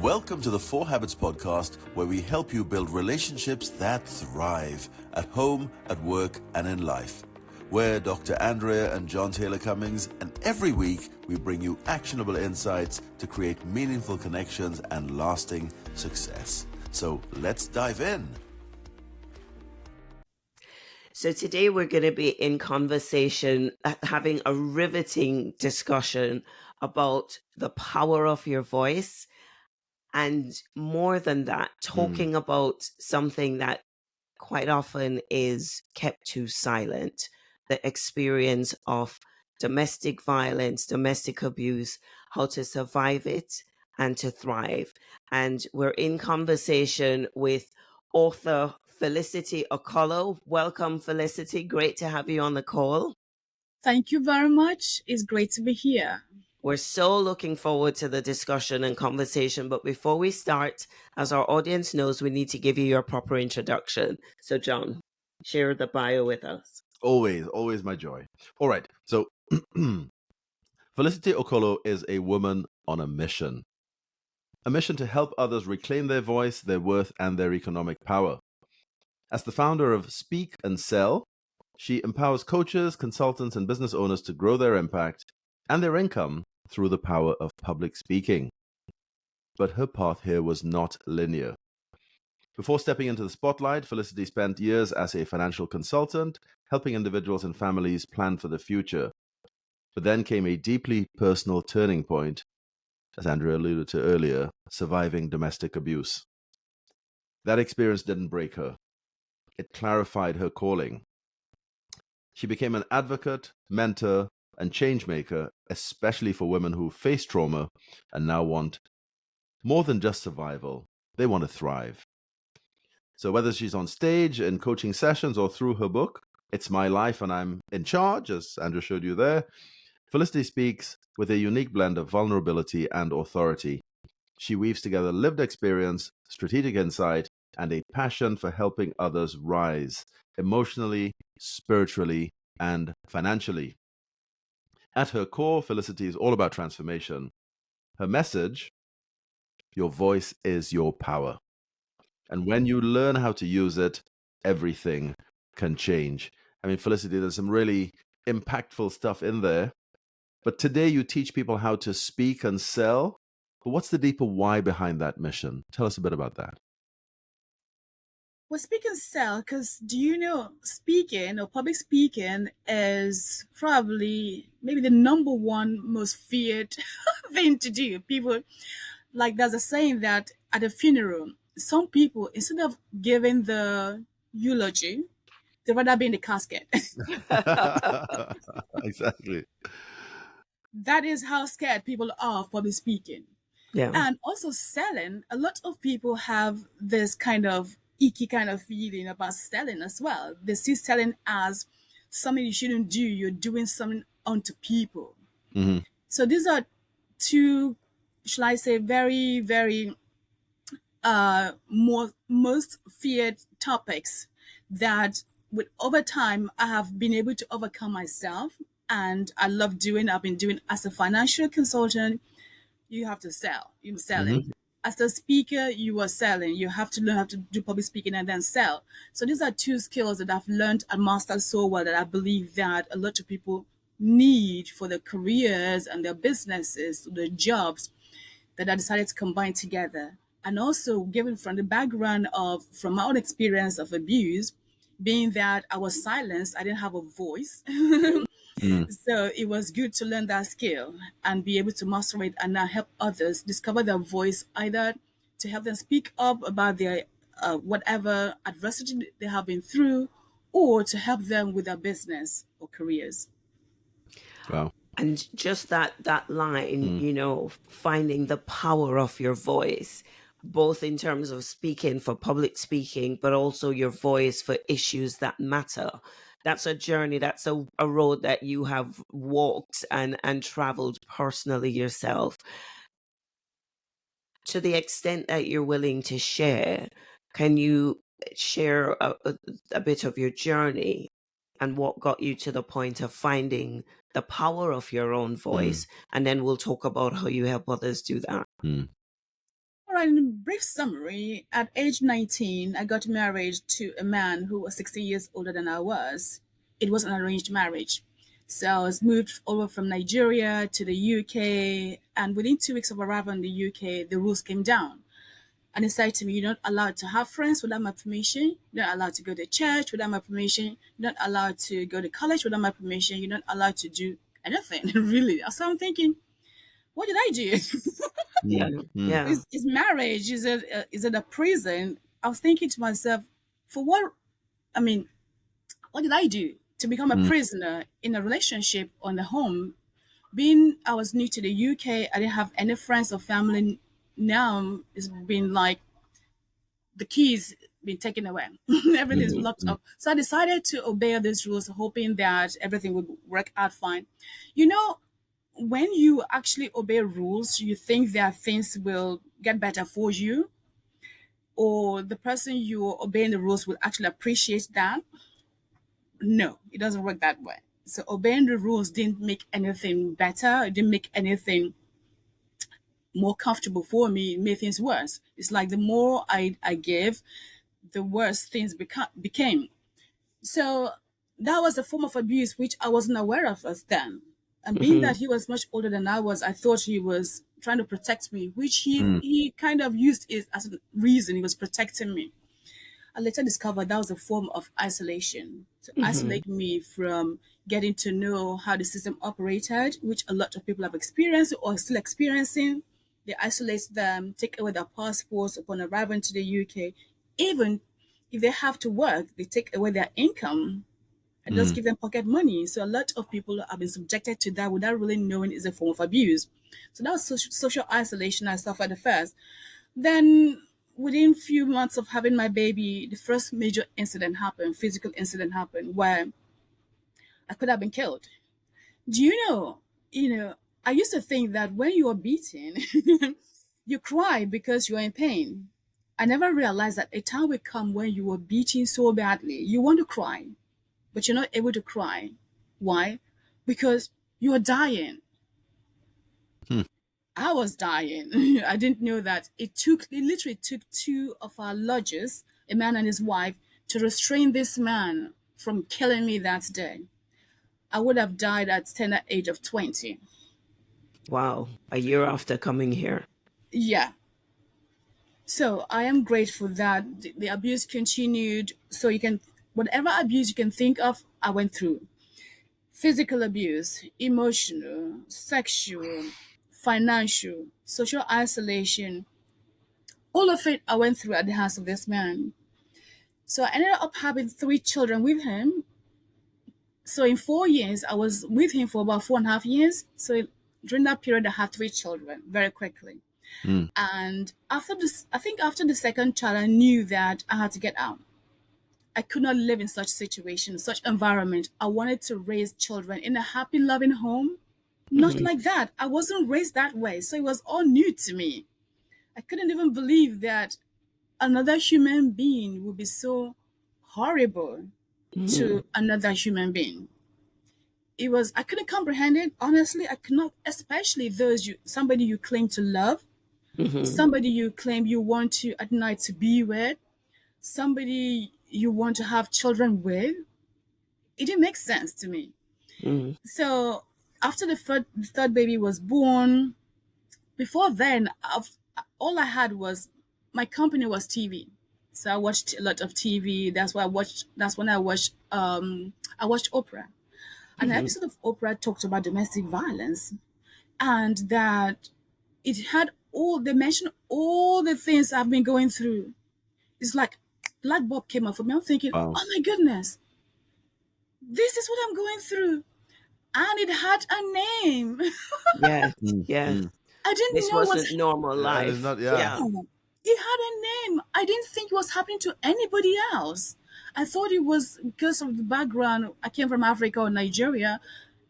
Welcome to the 4 Habits podcast, where we help you build relationships that thrive at home, at work, and in life. We're Dr. Andrea and John Taylor-Cummings, and every week we bring you actionable insights to create meaningful connections and lasting success. So let's dive in. So today we're going to be in conversation, having a riveting discussion about the power of your voice. And more than that, talking about something that quite often is kept too silent, the experience of domestic violence, domestic abuse, how to survive it and to thrive. And we're in conversation with author Felicity Okolo. Welcome, Felicity. Great to have you on the call. Thank you very much. It's great to be here. We're so looking forward to the discussion and conversation. But before we start, as our audience knows, we need to give you your proper introduction. So, John, share the bio with us. Always my joy. All right. So, Felicity Okolo is a woman on a mission. A mission to help others reclaim their voice, their worth, and their economic power. As the founder of Speak and Sell, she empowers coaches, consultants, and business owners to grow their impact and their income through the power of public speaking. But her path here was not linear. Before stepping into the spotlight, Felicity spent years as a financial consultant, helping individuals and families plan for the future. But then came a deeply personal turning point, as Andrea alluded to earlier, surviving domestic abuse. That experience didn't break her. It clarified her calling. She became an advocate, mentor, and change maker, especially for women who face trauma and now want more than just survival. They want to thrive. So whether she's on stage, in coaching sessions, or through her book, It's My Life and I'm in Charge, as Andrew showed you there, Felicity speaks with a unique blend of vulnerability and authority. She weaves together lived experience, strategic insight, and a passion for helping others rise emotionally, spiritually, and financially. At her core, Felicity is all about transformation. Her message: your voice is your power. And when you learn how to use it, everything can change. I mean, Felicity, there's some really impactful stuff in there. But today you teach people how to speak and sell. But what's the deeper why behind that mission? Tell us a bit about that. Well, speak and sell, because do you know speaking or public speaking is probably maybe the number one most feared thing to do. People, like there's a saying that at a funeral, some people, instead of giving the eulogy, they'd rather be in the casket. Exactly. That is how scared people are of public speaking. Yeah. And also selling, a lot of people have this kind of icky kind of feeling about selling as well. They see selling as something you shouldn't do. You're doing something onto people. Mm-hmm. So these are two, shall I say, very, very most feared topics that with over time I have been able to overcome myself, and I love doing. I've been doing as a financial consultant. You have to sell. You're selling. Mm-hmm. As a speaker, you are selling. You have to learn how to do public speaking and then sell. So these are two skills that I've learned and mastered so well that I believe that a lot of people need for their careers and their businesses, their jobs, that I decided to combine together. And also given from the background of, from my own experience of abuse, being that I was silenced, I didn't have a voice. So it was good to learn that skill and be able to master it and now help others discover their voice, either to help them speak up about their whatever adversity they have been through, or to help them with their business or careers. Wow. And just that line, you know, finding the power of your voice, both in terms of speaking for public speaking, but also your voice for issues that matter. That's a journey, that's a road that you have walked and traveled personally yourself. To the extent that you're willing to share, can you share a bit of your journey and what got you to the point of finding the power of your own voice? And then we'll talk about how you help others do that. All All right, in brief summary, at age 19, I got married to a man who was 60 years older than I was. It was an arranged marriage. So I was moved over from Nigeria to the UK, and within 2 weeks of arrival in the UK, the rules came down. And he said to me, "You're not allowed to have friends without my permission. You're not allowed to go to church without my permission. You're not allowed to go to college without my permission. You're not allowed to do anything." Really. So I'm thinking, what did I do? Yeah. Mm, mm, Yeah. Is marriage, is it a prison? I was thinking to myself, for what? I mean, what did I do to become a mm, prisoner in a relationship or in a home? Being I was new to the UK, I didn't have any friends or family. Now it's been like the keys been taken away. Everything's mm, locked mm, up. So I decided to obey these rules, hoping that everything would work out fine. You know, when you actually obey rules, you think that things will get better for you, or the person you're obeying the rules will actually appreciate that. No, it doesn't work that way. So obeying the rules didn't make anything better. It didn't make anything more comfortable for me. It made things worse. It's like the more I gave, the worse things became. So that was a form of abuse which I wasn't aware of as then. And being Hmm. that he was much older than I was, I thought he was trying to protect me, which he, mm, he kind of used it as a reason he was protecting me. I later discovered that was a form of isolation to Hmm. isolate me from getting to know how the system operated, which a lot of people have experienced or are still experiencing. They isolate them, take away their passports upon arriving to the UK. Even if they have to work, they take away their income and just mm, give them pocket money. So a lot of people have been subjected to that without really knowing it's a form of abuse. So that was social isolation I suffered at first. Then within few months of having my baby, the first major incident happened, physical incident happened where I could have been killed. Do you know, I used to think that when you are beaten, you cry because you are in pain. I never realized that a time will come when you are beaten so badly, you want to cry, but you're not able to cry. Why? Because you are dying. mm, I was dying. I didn't know that it literally took two of our lodgers, a man and his wife, to restrain this man from killing me that day. I would have died at tender age of 20. Wow. A year after coming here. Yeah. So I am grateful that the abuse continued. So you can, whatever abuse you can think of, I went through. Physical abuse, emotional, sexual, financial, social isolation, all of it I went through at the hands of this man. So I ended up having three children with him. So in 4 years, I was with him for about 4.5 years. So during that period, I had three children very quickly. mm, And after this, I think after the second child, I knew that I had to get out. I could not live in such situation, such environment. I wanted to raise children in a happy, loving home. Not Hmm. like that. I wasn't raised that way. So it was all new to me. I couldn't even believe that another human being would be so horrible Hmm. to another human being. It was I couldn't comprehend it. Honestly, I could not, especially those somebody you claim to love, Hmm. somebody you claim you want to at night to be with, somebody you want to have children with. It didn't make sense to me. Hmm. So after the third baby was born, before then, all I had was my company was TV. So I watched a lot of TV. That's why I watched. That's when I watched Oprah. An Hmm. episode of Oprah talked about domestic violence, and that it had all. They mentioned all the things I've been going through. It's like light bulb came up for me. I'm thinking, wow. oh my goodness, this is what I'm going through, and it had a name. Yes. Mm, Yes. mm. I didn't This know what's wasn't normal And it's life. not, yeah. Yeah. yeah. It had a name. I didn't think it was happening to anybody else. I thought it was because of the background. I came from Africa or Nigeria,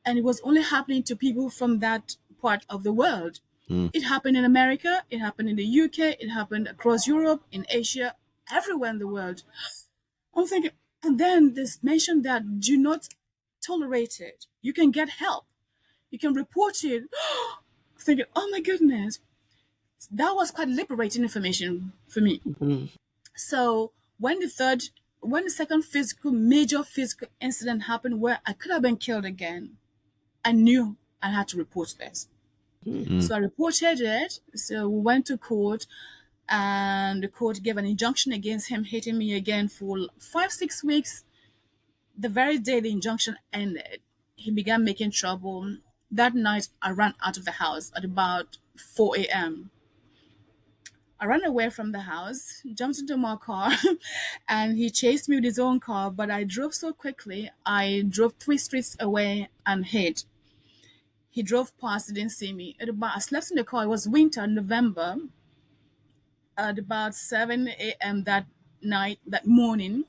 and it was only happening to people from that part of the world. Mm, It happened in America, it happened in the UK, it happened across Europe, in Asia, everywhere in the world. I'm thinking, and then this mentioned that do not tolerate it. You can get help. You can report it. Thinking, oh my goodness. That was quite liberating information for me. Mm-hmm. So when the second major physical incident happened where I could have been killed again, I knew I had to report this. Mm. So I reported it. So we went to court, and the court gave an injunction against him hitting me again for 5, 6 weeks. The very day the injunction ended, he began making trouble. That night, I ran out of the house at about 4 a.m. I ran away from the house, jumped into my car, and he chased me with his own car. But I drove so quickly, I drove 3 streets away and hid. He drove past, didn't see me. I slept in the car. It was winter, November. At about 7 a.m. that morning,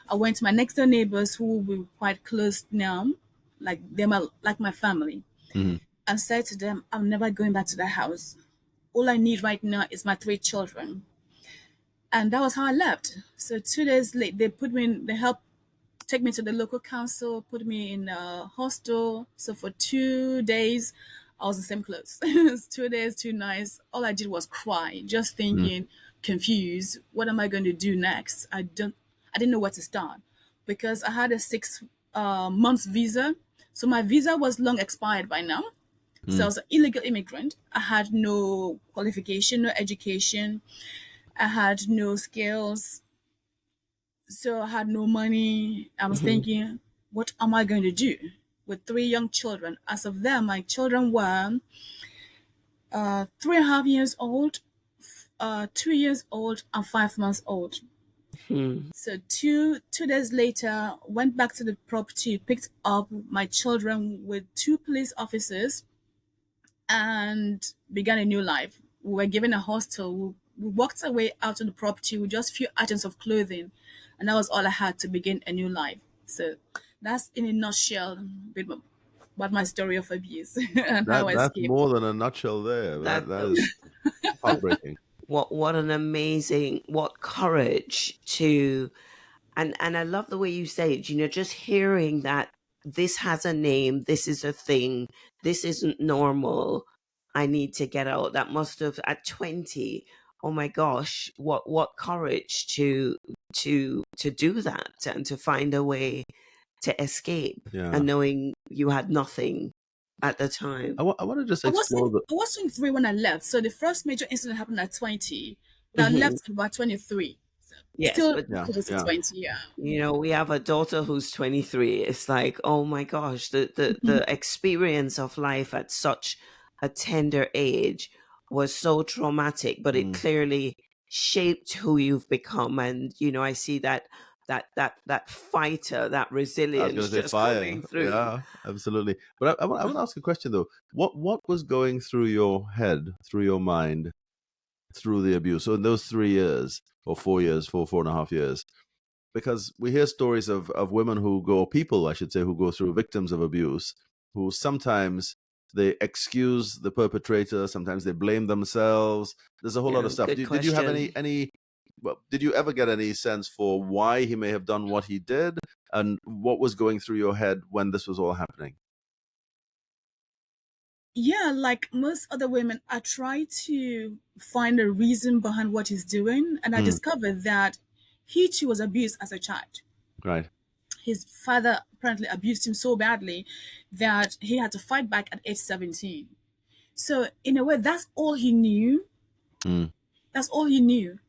I went to my next door neighbors who were quite close now, like them, like my family, Mm. and said to them, I'm never going back to that house. All I need right now is my 3 children. And that was how I left. So 2 days late, they helped take me to the local council, put me in a hostel. So for 2 days, I was in the same clothes. 2 days, 2 nights. All I did was cry, just Mm. thinking, confused. What am I going to do next? I didn't know where to start because I had a 6 months visa. So my visa was long expired by now. So I Mm. was an illegal immigrant. I had no qualification, no education. I had no skills, so I had no money. I was Mm-hmm. thinking, what am I going to do with 3 young children? As of them, my children were 3.5 years old, 2 years old, and 5 months old. Mm-hmm. So two days later, went back to the property, picked up my children with 2 police officers, and began a new life. We were given a hostel. We walked away out of the property with just few items of clothing, and that was all I had to begin a new life. So that's in a nutshell about my story of abuse and how I That's escaped. more than a nutshell there. That That is heartbreaking. what an amazing, what courage to, and I love the way you say it, just hearing that this has a name, this is a thing, this isn't normal, I need to get out. That must have, at 20, oh my gosh, what courage to do that and to find a way to escape, Yeah. and knowing you had nothing at the time. I want to just I was explore the. I was 23 when I left. So the first major incident happened at 20, but I Hmm. left at about 23. So Yes, still but Yeah. close to Yeah. 20, yeah. we have a daughter who's 23. It's like, oh my gosh, the experience of life at such a tender age was so traumatic, but it Mm. clearly shaped who you've become. And I see that fighter, that I was going resilience to say just fire. coming through. Yeah, absolutely. But I want to ask a question though. What was going through your head, through your mind, through the abuse? So in those 3 years or 4 years, 4.5 years, because we hear stories of women who go, people, I should say, who go through victims of abuse, who sometimes they excuse the perpetrator, sometimes they blame themselves. There's a whole lot Yeah, of stuff. good Did you have question. any well, did you ever get any sense for why he may have done what he did and what was going through your head when this was all happening? Yeah, like most other women, I try to find a reason behind what he's doing, and I Mm, discovered that he too was abused as a child. right. His father apparently abused him so badly that he had to fight back at age 17. So, in a way, that's all he knew. Mm, That's all he knew.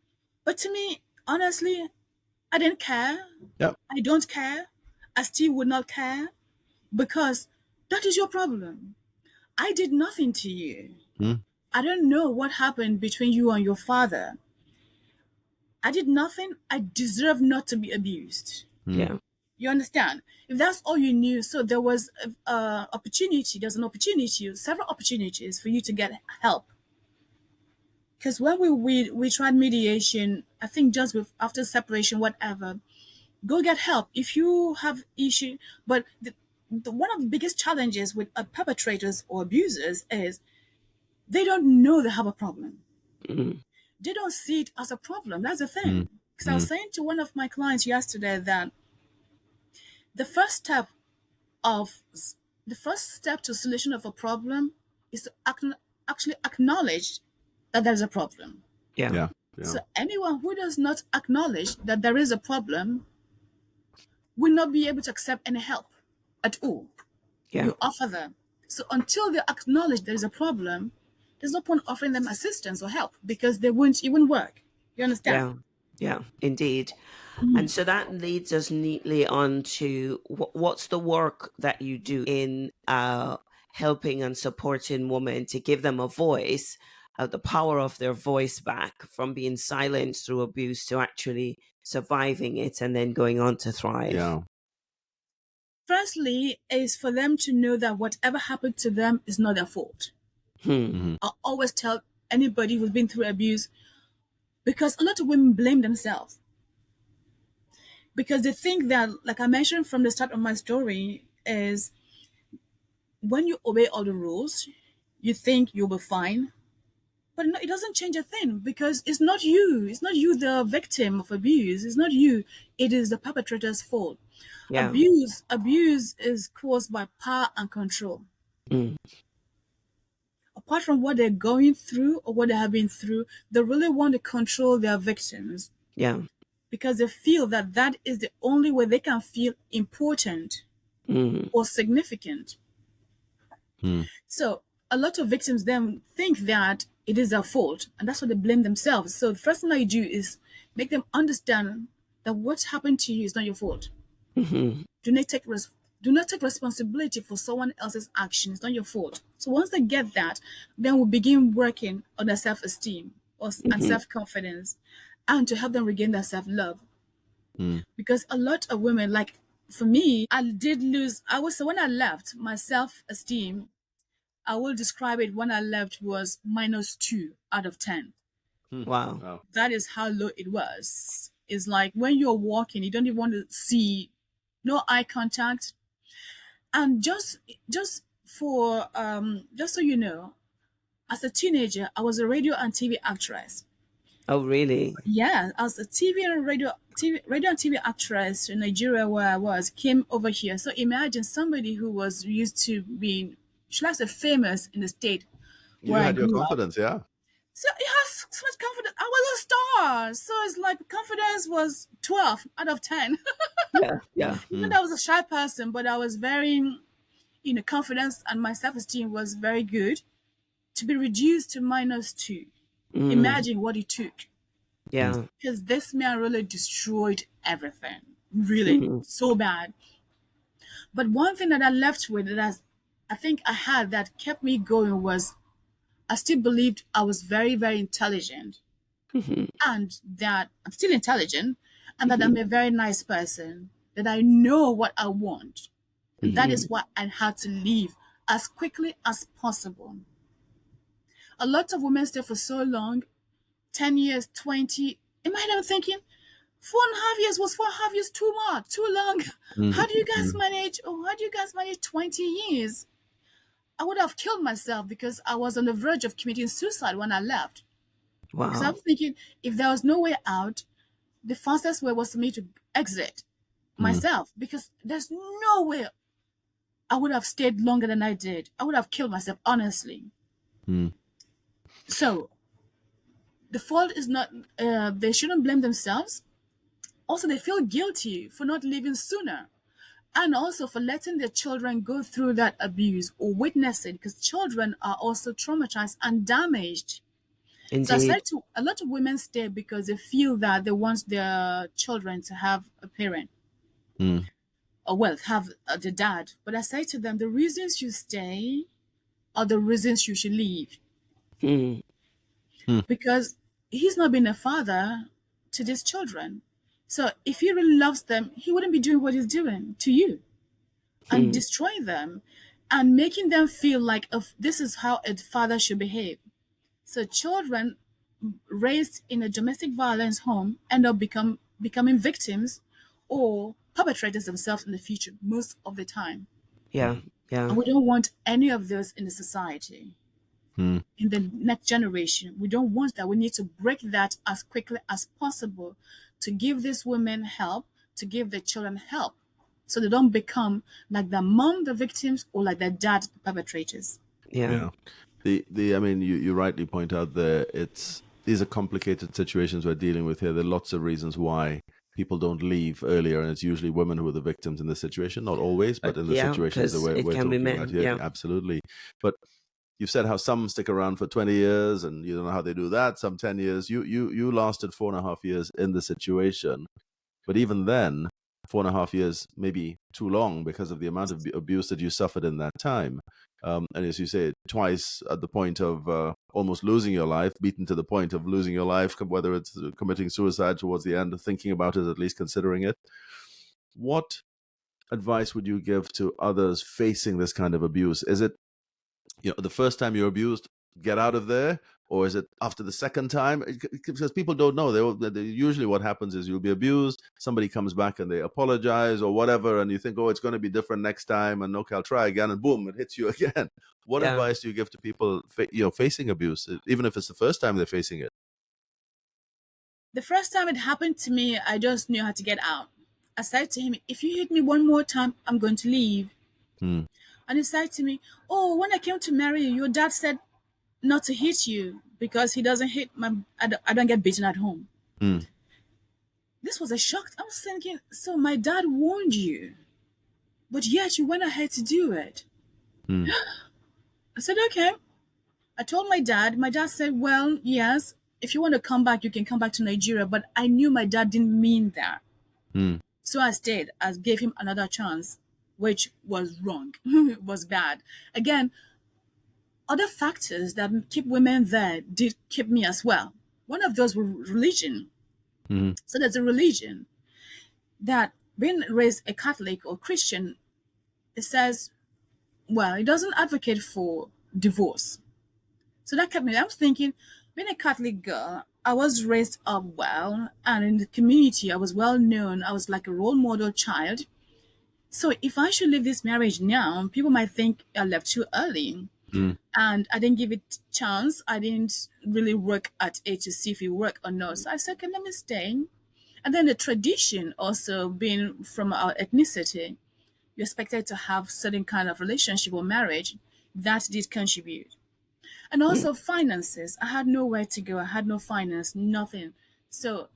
But to me, honestly, I didn't care. yeah. I don't care. I still would not care because that is your problem. I did nothing to you. Mm, I don't know what happened between you and your father. I did nothing. I deserve not to be abused. mm, Yeah. You understand? If that's all you knew, so there was a opportunity. There's an opportunity, several opportunities for you to get help. Because when we tried mediation, I think just after separation, whatever, go get help if you have issue. But one of the biggest challenges with perpetrators or abusers is they don't know they have a problem. Mm. They don't see it as a problem. That's the mm, thing. Because I was mm, saying to one of my clients yesterday that the first step of the first step to solution of a problem is to actually acknowledge that there's a problem. Yeah. Yeah. Yeah. So anyone who does not acknowledge that there is a problem will not be able to accept any help at all Yeah. you offer them. So until they acknowledge there is a problem, there's no point offering them assistance or help because they won't even work. You understand? Yeah. Yeah. Indeed. And so that leads us neatly on to what's the work that you do in helping and supporting women to give them a voice, the power of their voice back from being silenced through abuse to actually surviving it and then going on to thrive. Yeah. Firstly, is for them to know that whatever happened to them is not their fault. I always tell anybody who's been through abuse, because a lot of women blame themselves. Because they think that, like I mentioned from the start of my story, is when you obey all the rules, you think you'll be fine. But no, it doesn't change a thing because it's not you. It's not you, the victim of abuse. It's not you. It is the perpetrator's fault. Yeah. Abuse is caused by power and control. Mm. Apart from what they're going through or what they have been through, they really want to control their victims Yeah. because they feel that that is the only way they can feel important or significant. So a lot of victims then think that it is their fault, and that's why they blame themselves. So the first thing that you do is make them understand that what happened to you is not your fault. Do not take responsibility for someone else's action. It's not your fault. So once they get that, then we'll begin working on their self-esteem and self-confidence, and to help them regain their self-love. Because a lot of women, like for me, when I left, my self-esteem, I will describe it when I left was -2 out of 10. Wow. Wow. That is how low it was. It's like when you're walking, you don't even want to see, no eye contact. And just so you know, as a teenager, I was a radio and TV actress. Oh, really? Yeah, I was a radio and TV actress in Nigeria where I was, came over here. So imagine somebody who was used to being, should I say, famous in the state You where I had your grew up. confidence, yeah. So it has so much confidence. I was a star. So it's like confidence was 12 out of 10. Yeah. Yeah. Even though I was a shy person, but I was very, confidence and my self-esteem was very good. To be reduced to -2. Imagine what it took. Yeah. Because this man really destroyed everything. Really, so bad. But one thing that I left with that I think I had that kept me going was I still believed I was very, very intelligent. And that I'm still intelligent and that I'm a very nice person, that I know what I want. And that is why I had to leave as quickly as possible. A lot of women stay for so long, 10 years, 20. Imagine I'm thinking, 4.5 years was 4.5 years too much, too long. How do you guys manage? Oh, how do you guys manage 20 years? I would have killed myself because I was on the verge of committing suicide when I left. Because I Wow. was thinking, if there was no way out, the fastest way was for me to exit myself because there's no way I would have stayed longer than I did. I would have killed myself, honestly. So the fault is not, they shouldn't blame themselves. Also, they feel guilty for not leaving sooner and also for letting their children go through that abuse or witness it because children are also traumatized and damaged. So I Indeed. said to a lot of women stay because they feel that they want their children to have a parent or well, have the dad. But I say to them, the reasons you stay are the reasons you should leave. Because he's not been a father to these children. So if he really loves them, he wouldn't be doing what he's doing to you and destroying them and making them feel like this is how a father should behave. So children raised in a domestic violence home end up becoming victims or perpetrators themselves in the future most of the time. Yeah. Yeah. And we don't want any of those in the society. In the next generation, we don't want that. We need to break that as quickly as possible to give these women help, to give their children help, so they don't become like their mom, the victims, or like their dad, the perpetrators. Yeah. Yeah. I mean, you rightly point out there, these are complicated situations we're dealing with here. There are lots of reasons why people don't leave earlier, and it's usually women who are the victims in this situation. Not always, but in the Yeah, situations that because it we're can be talking about men. here, Yeah. absolutely. But you've said how some stick around for 20 years, and you don't know how they do that. Some 10 years. You lasted 4.5 years in the situation, but even then, 4.5 years may be too long because of the amount of abuse that you suffered in that time. And as you say, twice at the point of almost losing your life, beaten to the point of losing your life, whether it's committing suicide towards the end, thinking about it, at least considering it. What advice would you give to others facing this kind of abuse? Is it, the first time you're abused, get out of there? Or is it after the second time? Because people don't know. Usually what happens is you'll be abused, somebody comes back and they apologize or whatever, and you think, oh, it's going to be different next time, and okay, I'll try again, and boom, it hits you again. What Yeah. advice do you give to people facing abuse, even if it's the first time they're facing it? The first time it happened to me, I just knew how to get out. I said to him, if you hit me one more time, I'm going to leave. Mm, And he said to me, oh, when I came to marry you, your dad said not to hit you because he doesn't hit I don't get beaten at home. mm, This was a shock. I was thinking, so my dad warned you, but yet you went ahead to do it. mm, I said, okay. I told my dad. My dad said, well, yes, if you want to come back, you can come back to Nigeria. But I knew my dad didn't mean that. mm, So I stayed. I gave him another chance, which was wrong. It was bad. Again, other factors that keep women there did keep me as well. One of those was religion. mm, So there's a religion that being raised a Catholic or Christian, it says, well, it doesn't advocate for divorce. So that kept me. I was thinking, being a Catholic girl, I was raised up well, and in the community, I was well known. I was like a role model child. So if I should leave this marriage now, people might think I left too early. mm, And I didn't give it chance. I didn't really work at it to see if it worked or not. So I said, okay, let me stay. And then the tradition also being from our ethnicity, you're expected to have certain kind of relationship or marriage that did contribute. And Mm, also finances. I had nowhere to go. I had no finance, nothing. So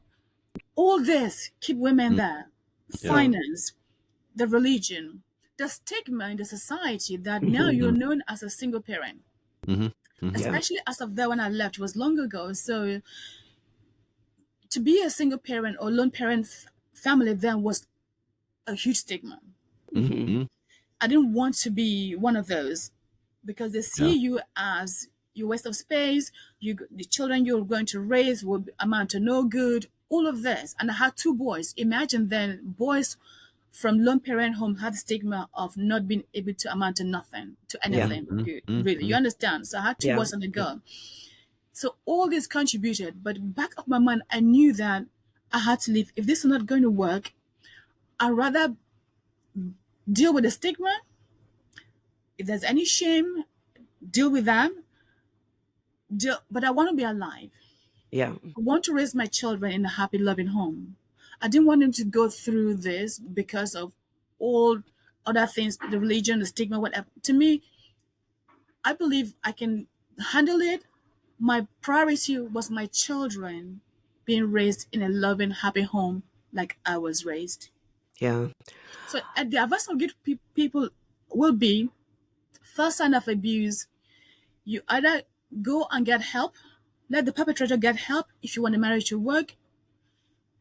all this keep women mm. there. Yeah. yeah. Finance, the religion, the stigma in the society that now Hmm. you're Mm, known as a single parent. mhm, mhm, Yeah. Especially as of there when I left, it was long ago. So to be a single parent or lone parent family then was a huge stigma. mhm, Hmm. mhm. I didn't want to be one of those because they Yeah. see you as your waste of space. The children you're going to raise will amount to no good. All of this, and I had two boys. Imagine then boys from lone parent home had the stigma of not being able to amount to nothing, to Yeah. anything Mhm, good. mhm, Really, you mhm. understand? So I had two Yeah. boys and a Yeah. girl. So all this contributed, but back of my mind, I knew that I had to leave. If this is not going to work, I'd rather deal with the stigma. If there's any shame, deal with that. But I want to be alive. Yeah. I want to raise my children in a happy, loving home. I didn't want them to go through this because of all other things, the religion, the stigma, whatever. To me, I believe I can handle it. My priority was my children being raised in a loving, happy home like I was raised. Yeah. So, the advice I'll give people will be first sign of abuse, you either go and get help, let the perpetrator get help if you want the marriage to work.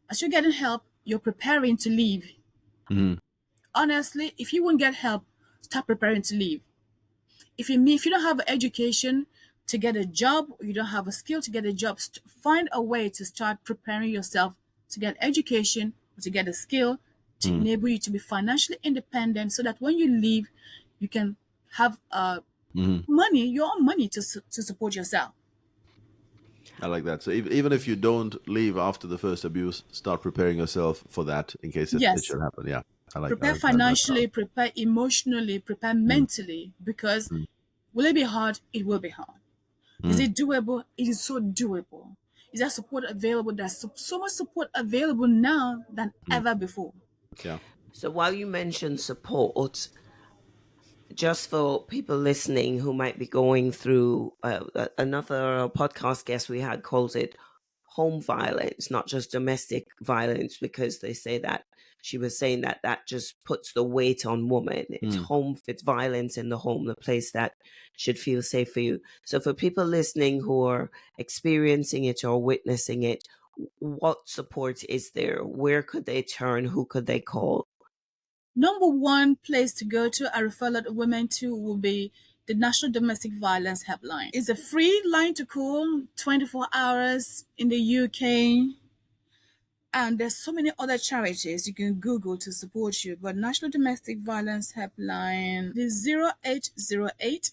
As you're getting help, you're preparing to leave. Mhm, Honestly, if you won't get help, start preparing to leave. If you don't have education to get a job, or you don't have a skill to get a job, find a way to start preparing yourself to get education, to get a skill to mhm, enable you to be financially independent, so that when you leave, you can have mhm. money, your own money to support yourself. I like that. So even if you don't leave after the first abuse, start preparing yourself for that in case it Yes, should happen. Yeah, I prepare like that. That's financially, powerful. prepare emotionally, prepare Mm, mentally, because mm, will it be hard? It will be hard. Is mm, it doable? It is so doable. Is there support available? There's so much support available now than mm. ever before. Yeah. So while you mentioned support, just for people listening who might be going through, another podcast guest we had calls it home violence, not just domestic violence, because they say that she was saying that that just puts the weight on woman. It's Mm. home, it's violence in the home, the place that should feel safe for you. So for people listening who are experiencing it or witnessing it, what support is there? Where could they turn? Who could they call? Number one place to go to, I refer a lot of women to, will be the National Domestic Violence Helpline. It's a free line to call, 24 hours in the UK. And there's so many other charities you can Google to support you. But National Domestic Violence Helpline is 0808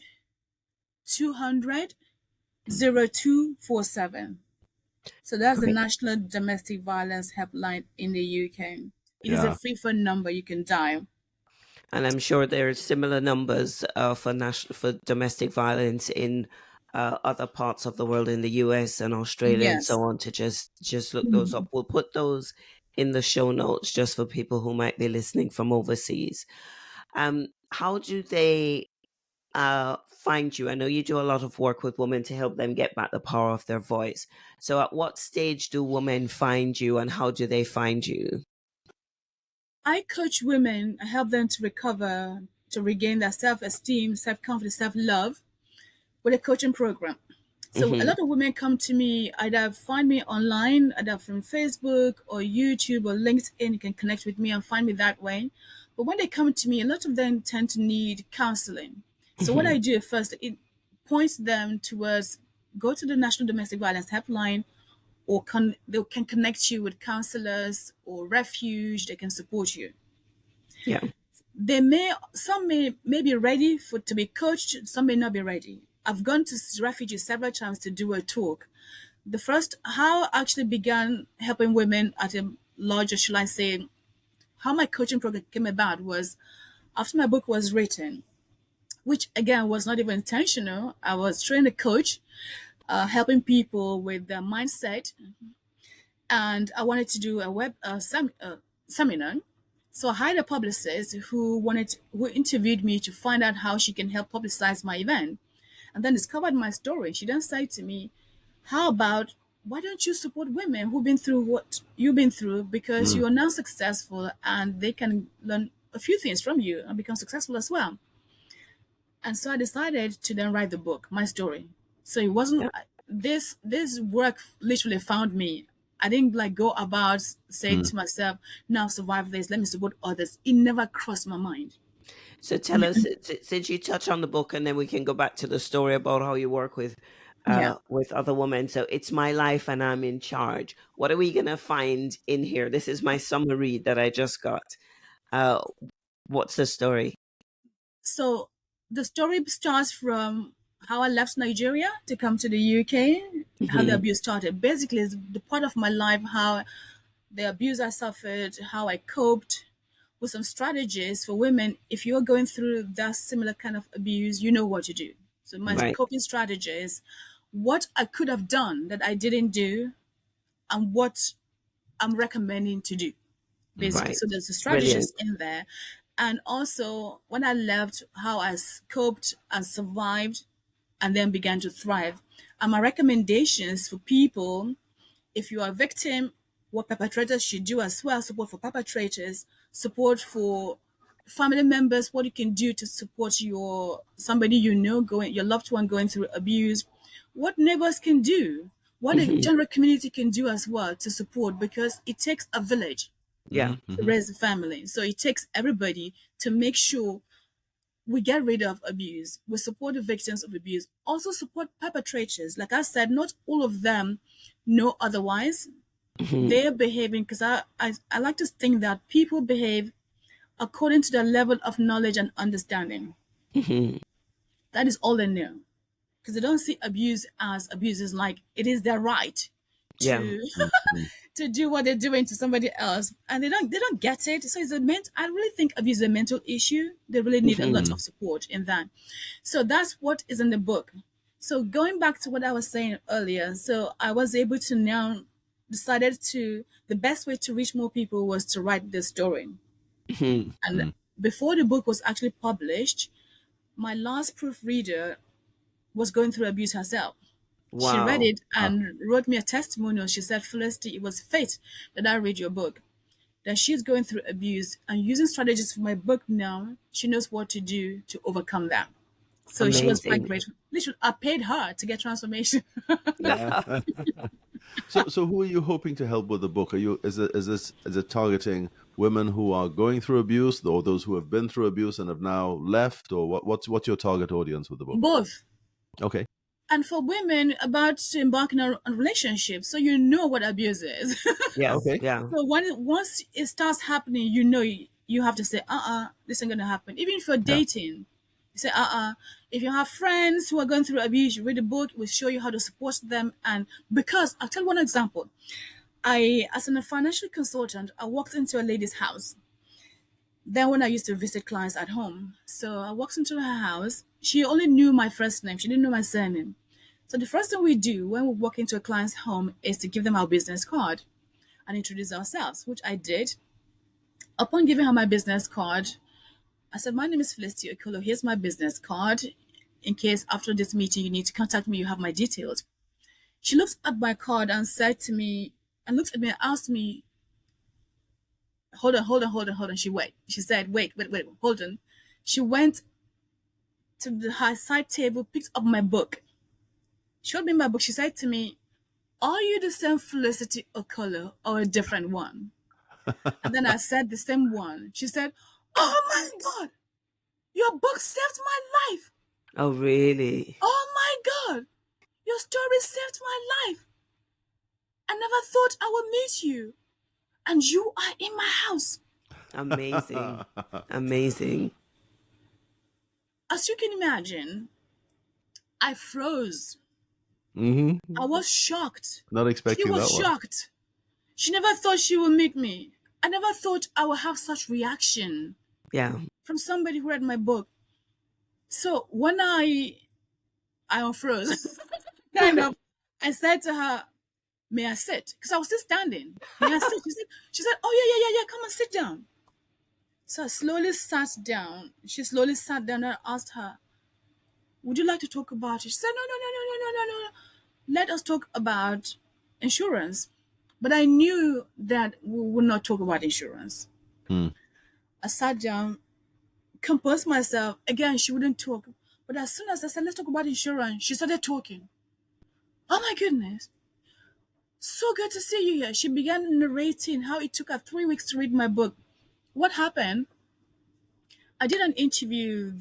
200 0247. So that's the Great. National Domestic Violence Helpline in the UK. It is a Yeah. free phone number you can dial. And I'm sure there are similar numbers for domestic violence in other parts of the world, in the US and Australia and so Yes. on. To just look those up. We'll put those in the show notes just for people who might be listening from overseas. How do they find you? I know you do a lot of work with women to help them get back the power of their voice. So, at what stage do women find you, and how do they find you? I coach women, I help them to recover, to regain their self esteem, self confidence, self love with a coaching program. So a Hmm. lot of women come to me, either find me online, either from Facebook or YouTube or LinkedIn. You can connect with me and find me that way. But when they come to me, a lot of them tend to need counseling. So what Hmm. I do first, it points them towards go to the National Domestic Violence Helpline, or they can connect you with counselors or refuge. They can support you. Yeah. Some may be ready for to be coached, some may not be ready. I've gone to refugees several times to do a talk. The first, how I actually began helping women at a larger, shall I say, how my coaching program came about was after my book was written, which again was not even intentional. I was trained a coach, helping people with their mindset, and I wanted to do a seminar. So I hired a publicist who interviewed me to find out how she can help publicize my event, and then discovered my story. She then said to me, "How about why don't you support women who've been through what you've been through, because Mm. you are now successful and they can learn a few things from you and become successful as well." And so I decided to then write the book, my story. So it wasn't Yeah. this work literally found me. I didn't like go about saying Mm. to myself, "Now survive this, let me support others." It never crossed my mind. So tell us, since you touch on the book, and then we can go back to the story about how you work Yeah. with other women. So it's my life, and I'm in charge. What are we gonna find in here? This is my summary that I just got. Uh, what's the story? So the story starts from how I left Nigeria to come to the UK, how the Hmm. abuse started. Basically, it's the part of my life, how the abuse I suffered, how I coped with some strategies for women. If you're going through that similar kind of abuse, you know what to do. So my Right, coping strategies, what I could have done that I didn't do, and what I'm recommending to do, basically. right, So there's the brilliant. strategies in there. And also when I left, how I coped and survived and then began to thrive. And my recommendations for people, if you are a victim, what perpetrators should do as well, support for perpetrators, support for family members, what you can do to support your somebody you know going, your loved one going through abuse, what neighbors can do, what the Hmm. general community can do as well to support, because it takes a village Yeah. Mhm. to Mhm. raise a family. So it takes everybody to make sure we get rid of abuse. We support the victims of abuse. Also support perpetrators. Like I said, not all of them know otherwise. Hmm. They're behaving because I like to think that people behave according to their level of knowledge and understanding. Hmm. That is all they know. Because they don't see abuse as abuse. Is like it is their right Yeah. to Mhm. to do what they're doing to somebody else, and they don't get it. So I really think abuse is a mental issue. They really need a lot Hmm. of support in that. So that's what is in the book. So going back to what I was saying earlier, so I was able to now decided to the best way to reach more people was to write this story. Hmm. And Mhm. before the book was actually published, My last proofreader was going through abuse herself. She read Wow. it and wrote me a testimonial. She said, Felicity, it was fate that I read your book, that she's going through abuse and using strategies for my book now. She knows what to do to overcome that. So she was quite Amazing. grateful. Literally, I paid her to get transformation. Yeah. So who are you hoping to help with the book? Are you is it targeting women who are going through abuse, or those who have been through abuse and have now left, or what's your target audience with the book? Both. Okay. And for women about to embark on a relationship, so you know what abuse is. Yes. Okay. Yeah. So once it starts happening, you have to say, this ain't gonna happen. Even if you're Yeah. dating, you say, If you have friends who are going through abuse, you read the book, it will show you how to support them. And because I'll tell you one example. As a financial consultant, I walked into a lady's house. Then when I used to visit clients at home, so I walked into her house. She only knew my first name. She didn't know my surname. So the first thing we do when we walk into a client's home is to give them our business card and introduce ourselves, which I did. Upon giving her my business card, I said, my name is Felicity Okolo. Here's my business card. In case after this meeting you need to contact me, you have my details. She looked at my card and said to me, and looked at me and asked me, hold on. She said, wait, hold on. She went to her side table, picked up my book, showed me my book. She said to me, are you the same Felicity Okolo or a different one? And then I said the same one. She said, oh my God, your book saved my life. Oh, really? Oh my God, your story saved my life. I never thought I would meet you. And you are in my house. Amazing. Amazing. As you can imagine, I froze. Hmm. I was shocked. Not She expecting was that one. shocked. She never thought she would meet me. I never thought I would have such reaction Yeah. from somebody who read my book. So when I unfroze, kind of, I said to her, may I sit? Because I was still standing. May I sit? She said, oh yeah, come and sit down. So I slowly sat down. She slowly sat down and I asked her, would you like to talk about it? She said, no. Let us talk about insurance. But I knew that we would not talk about insurance. Hmm. I sat down, composed myself. Again, she wouldn't talk. But as soon as I said, let's talk about insurance, she started talking. Oh my goodness. So good to see you here. She began narrating how it took her 3 weeks to read my book. What happened? I did an interview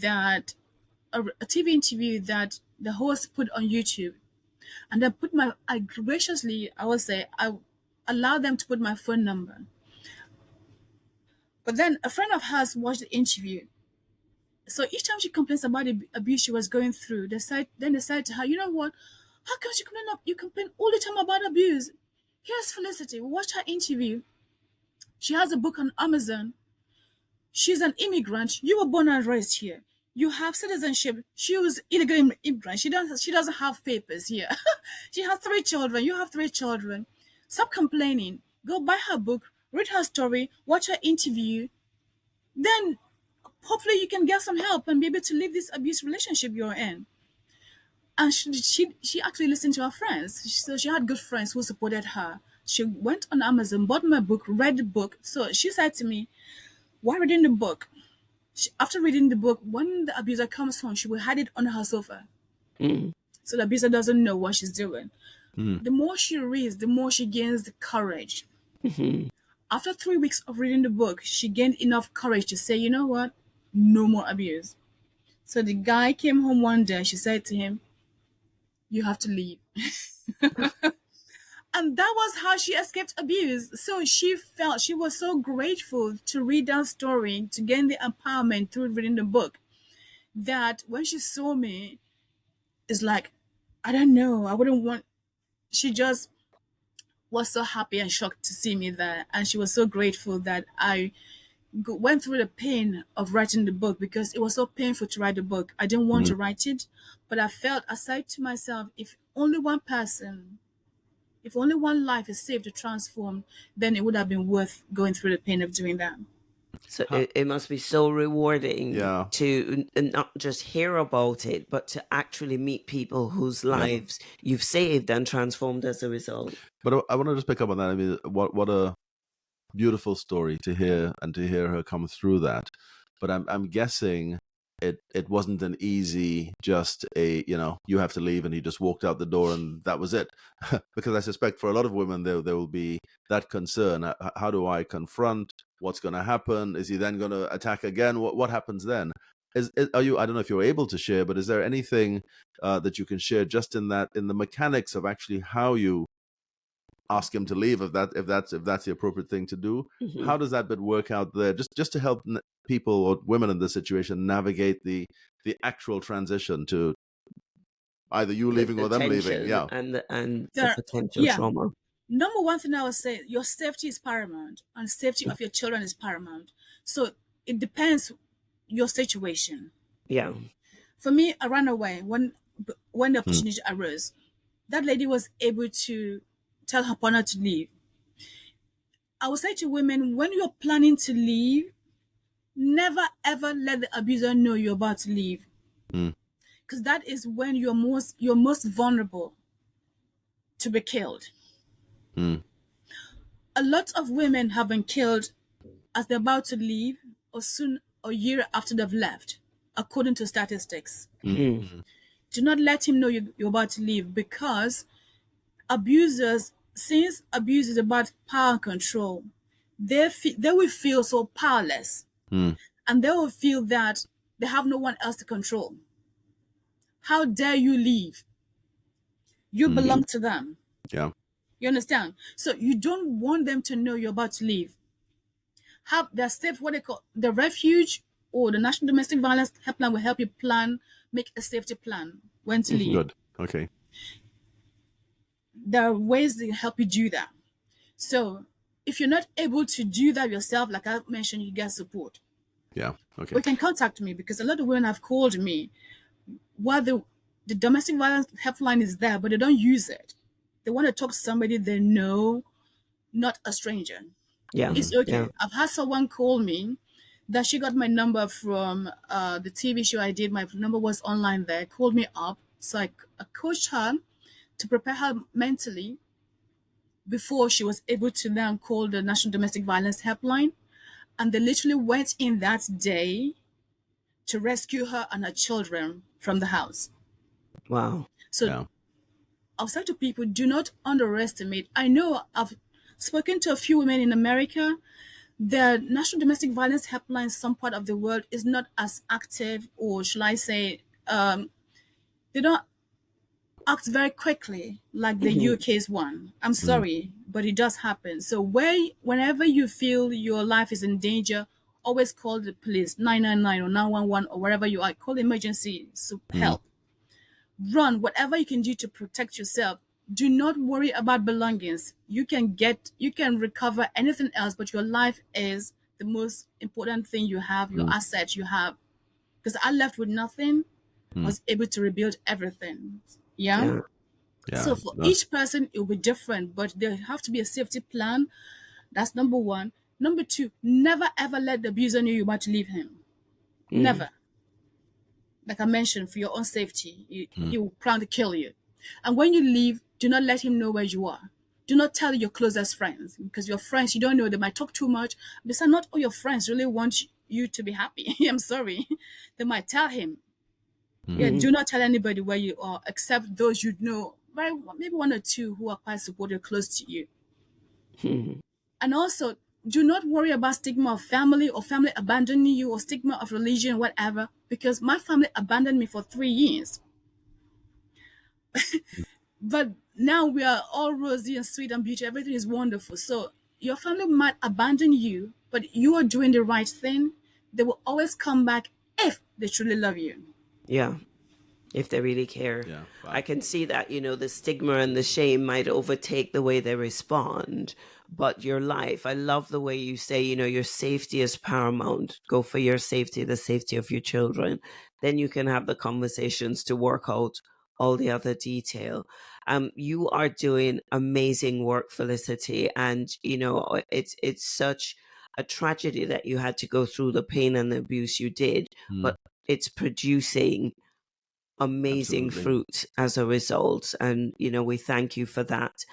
a TV interview that the host put on YouTube. And I graciously, I would say, I allowed them to put my phone number. But then a friend of hers watched the interview. So each time she complains about the abuse she was going through, they said to her, you know what? How come you complain all the time about abuse? Here's Felicity. Watch her interview. She has a book on Amazon. She's an immigrant. You were born and raised here. You have citizenship. She was illegal immigrant. She doesn't have papers here. She has 3 children. You have 3 children. Stop complaining. Go buy her book, read her story, watch her interview. Then hopefully you can get some help and be able to leave this abuse relationship you're in. And she actually listened to her friends. So she had good friends who supported her. She went on Amazon, bought my book, read the book. So she said to me, while reading the book, after reading the book, when the abuser comes home, she will hide it under her sofa. Mm. So the abuser doesn't know what she's doing. Hmm. The more she reads, the more she gains the courage. Hmm. After 3 weeks of reading the book, she gained enough courage to say, you know what? No more abuse. So the guy came home one day. She said to him, you have to leave. And that was how she escaped abuse. So she was so grateful to read that story, to gain the empowerment through reading the book, that when she saw me, it's like, I don't know, I wouldn't want, she just was so happy and shocked to see me there. And she was so grateful that I went through the pain of writing the book, because it was so painful to write the book. I didn't want Hmm. to write it, but I felt, I said to myself, if only one life is saved to transform, then it would have been worth going through the pain of doing that. So How, it must be so rewarding yeah, to not just hear about it, but to actually meet people whose yeah. lives you've saved and transformed as a result. But I want to just pick up on that. I mean, what a beautiful story to hear, and to hear her come through that. But I'm guessing it wasn't an easy, just a, you have to leave, and he just walked out the door and that was it. Because I suspect for a lot of women there will be that concern. How do I confront? What's going to happen? Is he then going to attack again? What happens then? Are you? I don't know if you're able to share, but is there anything that you can share just in the mechanics of actually how you ask him to leave, if that's the appropriate thing to do? Hmm. How does that bit work out there, just to help people or women in this situation navigate the actual transition to either you leaving The or them leaving? tension Yeah. and the There, potential yeah. trauma. Number one thing I would say, your safety is paramount, and safety of your children is paramount. So it depends your situation. Yeah. For me, I ran away when the Mm, opportunity arose. That lady was able to tell her partner to leave. I would say to women, when you're planning to leave, never ever let the abuser know you're about to leave, mm, because that is when you're most vulnerable to be killed. mm, A lot of women have been killed as they're about to leave, or soon a year after they've left, according to statistics. mm, Mm. mm, Do not let him know you're about to leave, because abusers, since abuse is about power and control, they will feel so powerless, mm, and they will feel that they have no one else to control. How dare you leave? You mm. belong to them. Yeah. You understand? So you don't want them to know you're about to leave. Have their safe, what they call the refuge, or the National Domestic Violence Helpline will help you make a safety plan when to Hmm. leave. Good. Okay. There are ways that help you do that. So if you're not able to do that yourself, like I mentioned, you get support. Yeah. Okay. Or you can contact me, because a lot of women have called me while the domestic violence helpline is there, but they don't use it. They want to talk to somebody they know, not a stranger. Yeah. Hmm. It's Yeah. okay. I've had someone call me that she got my number from the TV show I did. My number was online there. Called me up. So I coached her to prepare her mentally before she was able to then call the National Domestic Violence Helpline. And they literally went in that day to rescue her and her children from the house. Wow. So Yeah. I've said to people, do not underestimate. I know I've spoken to a few women in America. The National Domestic Violence Helpline, some part of the world, is not as active, or shall I say, they don't act very quickly like the Hmm. UK's one. I'm Mm, sorry, but it does happen. So whenever you feel your life is in danger, always call the police, 999 or 911, or wherever you are. Call emergency mm, help. Run whatever you can do to protect yourself. Do not worry about belongings. You can recover anything else, but your life is the most important thing you have, your mm, asset you have. Because I left with nothing, I mm. was able to rebuild everything. Yeah. Yeah. Yeah. So for No. each person, it will be different, but there have to be a safety plan. That's number one. Number two, never ever let the abuser know you're about to leave him. Mm. Never. Like I mentioned, for your own safety, Mm, he will plan to kill you. And when you leave, do not let him know where you are. Do not tell your closest friends, because your friends, you don't know, they might talk too much. Besides, not all your friends really want you to be happy. I'm sorry. They might tell him. Yeah, mm, Mm. do not tell anybody where you are, except those you know, very maybe one or two who are quite supportive, close to you. Mm. And also, do not worry about stigma of family, or family abandoning you, or stigma of religion, whatever, because my family abandoned me for 3 years. But now we are all rosy and sweet and beauty. Everything is wonderful. So your family might abandon you, but you are doing the right thing. They will always come back if they truly love you. Yeah. If they really care. yeah. I Wow. can see that, the stigma and the shame might overtake the way they respond. But your life, I love the way you say, your safety is paramount. Go for your safety, the safety of your children. Then you can have the conversations to work out all the other detail. You are doing amazing work, Felicity. And, it's such a tragedy that you had to go through, the pain and the abuse you did, Mm, but it's producing amazing absolutely. fruit as a result. And, we thank you for that.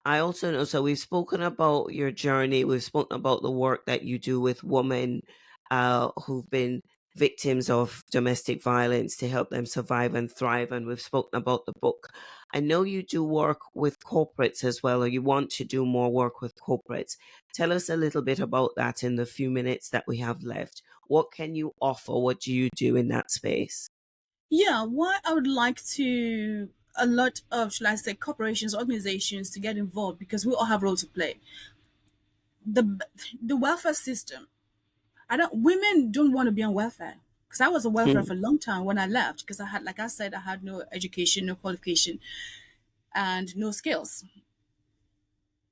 I also know, so we've spoken about your journey, we've spoken about the work that you do with women who've been victims of domestic violence to help them survive and thrive, and we've spoken about the book. I know you do work with corporates as well, or you want to do more work with corporates. Tell us a little bit about that in the few minutes that we have left. What can you offer? What do you do in that space? Yeah, why I would like to a lot of, shall I say, corporations, organizations to get involved, because we all have role to play. The the welfare system. I don't. Women don't want to be on welfare, because I was on welfare for a long time when I left, because I had, like I said, I had no education, no qualification, and no skills.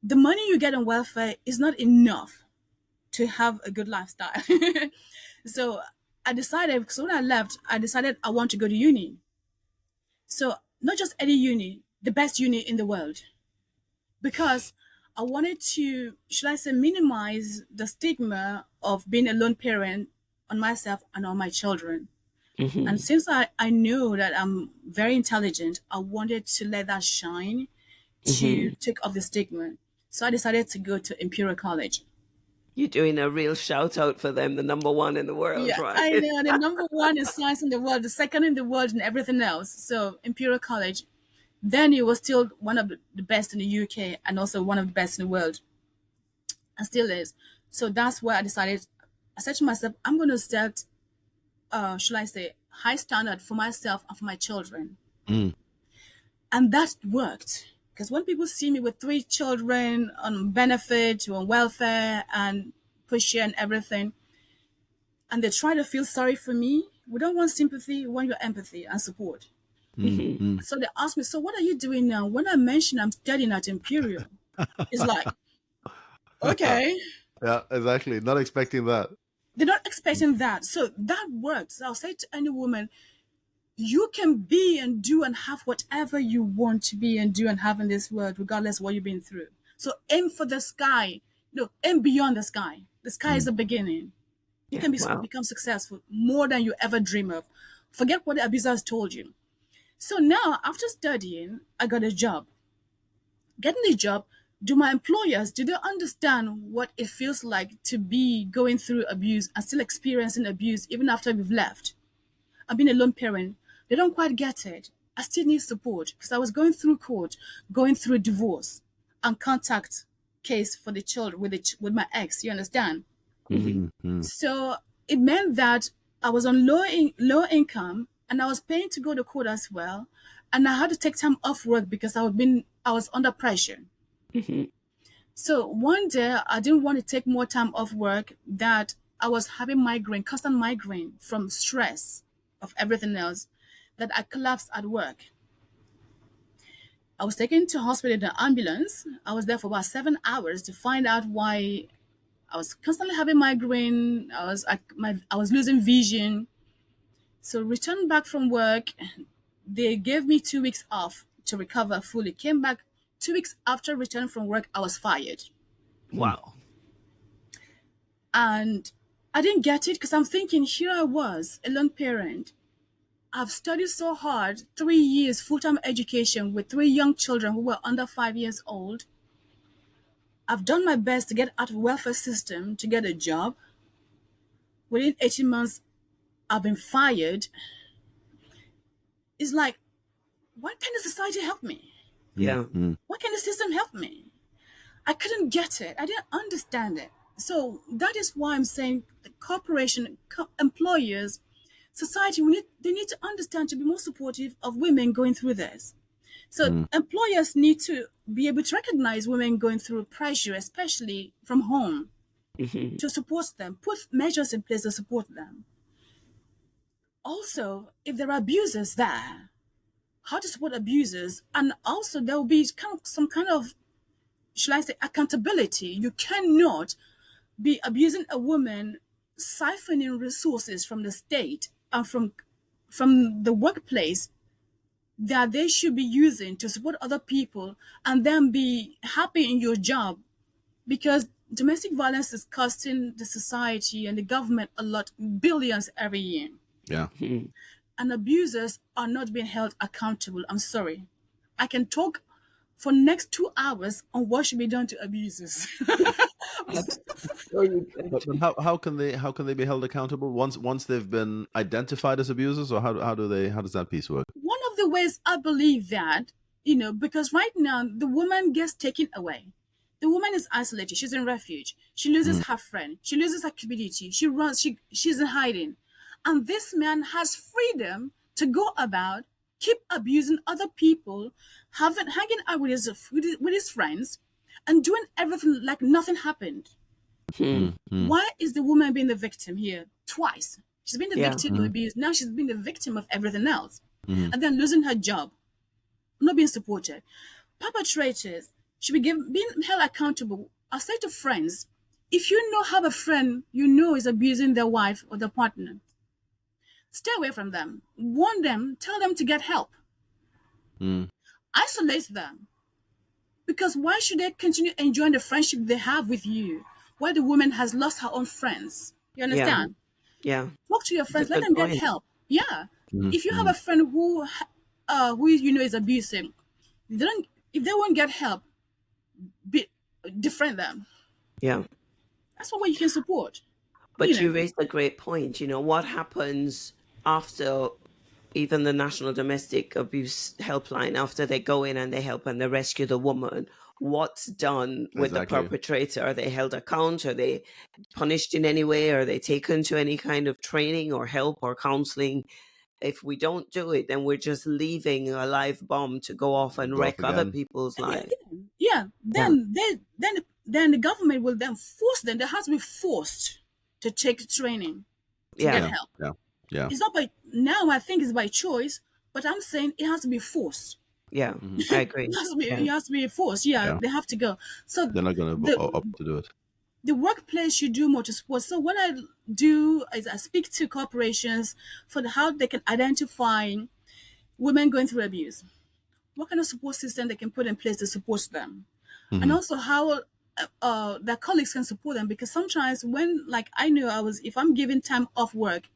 The money you get on welfare is not enough to have a good lifestyle. So I decided, because when I left, I decided I want to go to uni. So not just any uni, the best uni in the world, because I wanted to, should I say, minimize the stigma of being a lone parent on myself and on my children. And Hmm. since I know that I'm very intelligent, I wanted to let that shine to Hmm. take off the stigma. So I decided to go to Imperial College. You're doing a real shout out for them, the number one in the world, Yeah, right? I know. The number one in science in the world, the second in the world in everything else. So Imperial College. Then it was still one of the best in the UK and also one of the best in the world, and still is. So that's where I decided. I said to myself, I'm going to set, should I say, high standard for myself and for my children, Mm, and that worked. Because when people see me with 3 children on benefit, on welfare, and push and everything, and they try to feel sorry for me, we don't want sympathy, we want your empathy and support. mm, Hmm. mm. So they ask me, so what are you doing now? When I mention I'm studying at Imperial, it's like, okay, Yeah, exactly. Not expecting that. they're not expecting that. So that works. I'll say to any woman, you can be and do and have whatever you want to be and do and have in this world, regardless of what you've been through. So aim for the sky. No, aim beyond the sky. The sky is Mm, the beginning. You Yeah, can wow. become successful more than you ever dream of. Forget what the abusers told you. So now, after studying, I got a job. Getting a job, do my employers, do they understand what it feels like to be going through abuse and still experiencing abuse even after we've left? I've been a lone parent. They don't quite get it. I still need support because I was going through court, going through divorce and contact case for the children with my ex. You understand? Hmm. mm, mm, So it meant that I was on low income and I was paying to go to court as well, and I had to take time off work because I was under pressure. Hmm. So one day I didn't want to take more time off work, that I was having migraine, constant migraine from stress of everything else, that I collapsed at work. I was taken to hospital in the ambulance. I was there for about 7 hours to find out why I was constantly having migraine. I was losing vision. So returned back from work, they gave me 2 weeks off to recover fully. Came back 2 weeks after returning from work, I was fired. mm, Wow. And I didn't get it because I'm thinking, here I was, a lone parent. I've studied so hard, 3 years full-time education with 3 young children who were under 5 years old. I've done my best to get out of the welfare system to get a job. Within 18 months, I've been fired. It's like, why can't the society help me? mm, Yeah. mm, Why can't the system help me? I couldn't get it. I didn't understand it. So that is why I'm saying the corporation, employers, society, they need to understand to be more supportive of women going through this. So mm, employers need to be able to recognize women going through pressure, especially from home, Hmm. to support them, put measures in place to support them. Also, if there are abusers there, how to support abusers, and also there will be some kind of, should I say, accountability. You cannot be abusing a woman, siphoning resources from the state and from the workplace that they should be using to support other people, and then be happy in your job because domestic violence is costing the society and the government a lot, billions every year. Yeah. Mhm. And abusers are not being held accountable. I'm sorry. I can talk for next 2 hours on what should be done to abusers. Sure you But could. how can they be held accountable once they've been identified as abusers, or how does that piece work? One of the ways I believe that, because right now the woman gets taken away. The woman is isolated. She's in refuge. She loses Mm, her friend. She loses her community. She runs. She's in hiding, and this man has freedom to go about, keep abusing other people, hanging out with his friends, and doing everything like nothing happened. Hmm. mm, mm, Why is the woman being the victim here twice? She's been the Yeah. victim of mm, abuse. Now she's been the victim of everything else, mm. and then losing her job, not being supported. Perpetrators should being held accountable. I say to friends, if you have a friend you know is abusing their wife or their partner, stay away from them. Warn them, tell them to get help. Mm. Isolate them. Because why should they continue enjoying the friendship they have with you while the woman has lost her own friends? You Yeah. understand? Yeah. Talk to your It's a friends, let good them get point. help. Yeah. Mm, If you have mm. a friend who is abusive, if they won't get help, be different them. Yeah. That's one way you can support. You But know. you raised a great point. What happens after even the National Domestic Abuse Helpline, after they go in and they help and they rescue the woman? What's done with the Exactly. perpetrator? Are they held account? Are they punished in any way? Are they taken to any kind of training or help or counseling? If we don't do it, then we're just leaving a live bomb to go off and Go off wreck other again. people's Yeah, lives. yeah, yeah. Yeah. Then the government will then force them. They have to be forced to take training to get Yeah. Yeah. help. Yeah. Yeah. It's not by now. I think it's by choice, but I'm saying it has to be forced. Yeah. Mhm. I It agree. has to be. Yeah. It has to be forced. Yeah, Yeah. they have to go. So They're not going to the opt to do it. the workplace should do more to support. So what I do is I speak to corporations for how they can identify women going through abuse. What kind of support system they can put in place to support them, and Hmm. also how their colleagues can support them. Because sometimes when, like, I know if I'm giving time off work,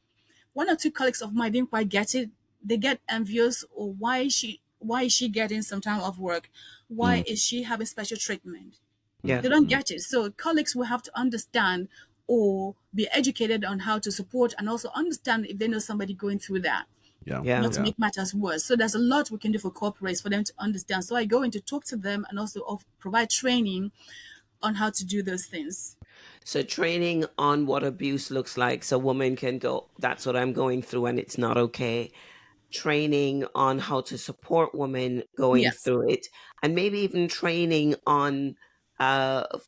one or two colleagues of mine didn't quite get it. They get envious, or why is she getting some time off work? Why Mm, is she having special treatment? Yeah. They don't get it. So colleagues will have to understand or be educated on how to support, and also understand if they know somebody going through that, yeah. Yeah. not to Yeah. make matters worse. So there's a lot we can do for corporates for them to understand. So I go in to talk to them and also provide training on how to do those things. So training on what abuse looks like so women can go, that's what I'm going through and it's not okay. Training on how to support women going Yes, through it, and maybe even training on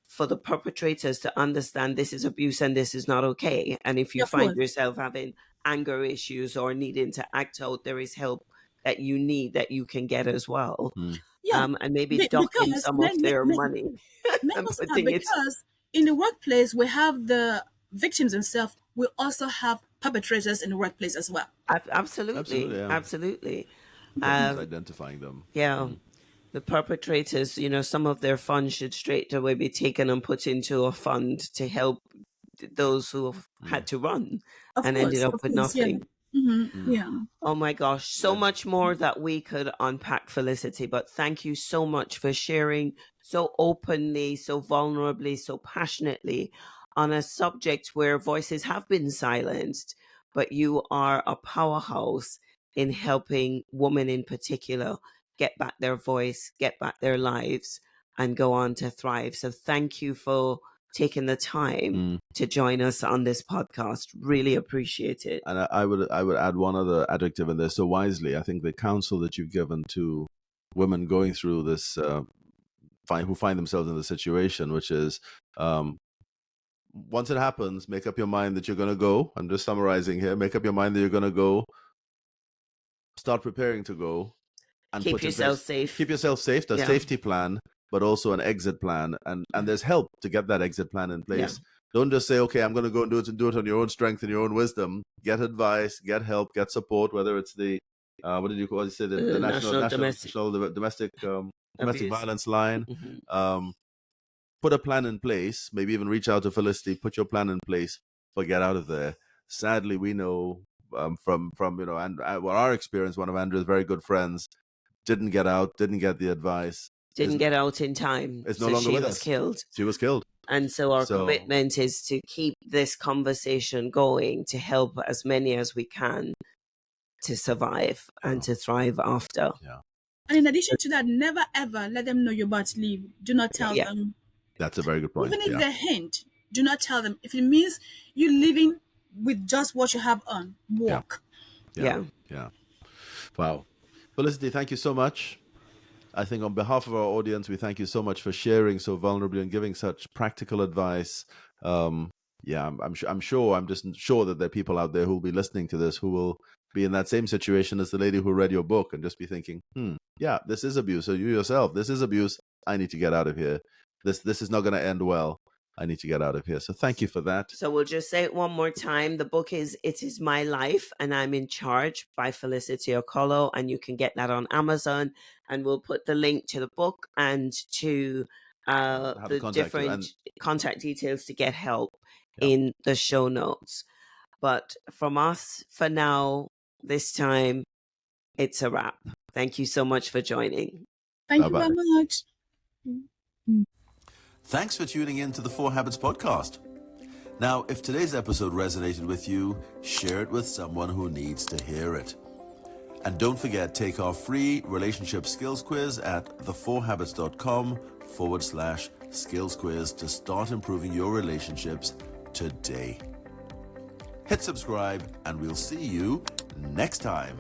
for the perpetrators to understand this is abuse and this is not okay. And if you of find course. yourself having anger issues or needing to act out, there is help that you need that you can get as well. Mm. Yeah, And maybe docking because some of their money make and us start, putting it. because in the workplace we have the victims themselves. We also have perpetrators in the workplace as well. Absolutely. Absolutely, Yeah. absolutely. Important is Um, identifying them. yeah, Mm. the perpetrators, some of their funds should straight away be taken and put into a fund to help those who have Mm. had to run and ended Of up with course, yeah. nothing. Mm. Yeah. Oh my gosh, so Yeah. much more that we could unpack, Felicity. But thank you so much for sharing so openly, so vulnerably, so passionately on a subject where voices have been silenced. But you are a powerhouse in helping women in particular get back their voice, get back their lives, and go on to thrive. So thank you for taking the time Mm. to join us on this podcast. Really appreciate it. And I would add one other adjective in there. So wisely, I think the counsel that you've given to women going through this, who find themselves in the situation, which is, once it happens, make up your mind that you're going to go. I'm just summarizing here. Make up your mind that you're going to go. Start preparing to go, and Keep put in yourself place. safe. Keep yourself safe. The Yeah. safety plan, but also an exit plan, and there's help to get that exit plan in Yeah. place. Don't just say, okay, I'm going to go and do it on your own strength and your own wisdom. Get advice, get help, get support. Whether it's the what did you call it? Say the National domestic domestic abuse. violence line. Mhm. Um, put a plan in place, maybe even reach out to Felicity, put your plan in place, but get out of there. Sadly, we know from and our experience, one of Andrew's very good friends didn't get out, didn't get the advice, Didn't get out in time. is no so longer she with was us. killed. She was killed. And so our So- commitment is to keep this conversation going to help as many as we can to survive and to thrive after. Yeah. And in addition to that, never ever let them know you're about to leave. Do not tell Yeah. them. That's a very good point. Even if Yeah. they hint, do not tell them. If it means you leaving with just what you have on, walk. Yeah. Wow. Felicity, thank you so much. I think on behalf of our audience, we thank you so much for sharing so vulnerably and giving such practical advice. I'm just sure that there are people out there who will be listening to this who will be in that same situation as the lady who read your book and just be thinking, yeah, this is abuse. So you yourself, this is abuse. I need to get out of here. This is not going to end well. I need to get out of here. So thank you for that. So we'll just say it one more time. The book is It Is My Life and I'm in Charge by Felicity Okolo. And you can get that on Amazon. And we'll put the link to the book and to the different contact details to get help in the show notes. But from us, for now, this time, it's a wrap. Thank you so much for joining. Thank you very much. Thanks for tuning in to the 4 Habits podcast. Now, if today's episode resonated with you, share it with someone who needs to hear it. And don't forget, take our free relationship skills quiz at the4habits.com/skills quiz to start improving your relationships today. Hit subscribe and we'll see you next time.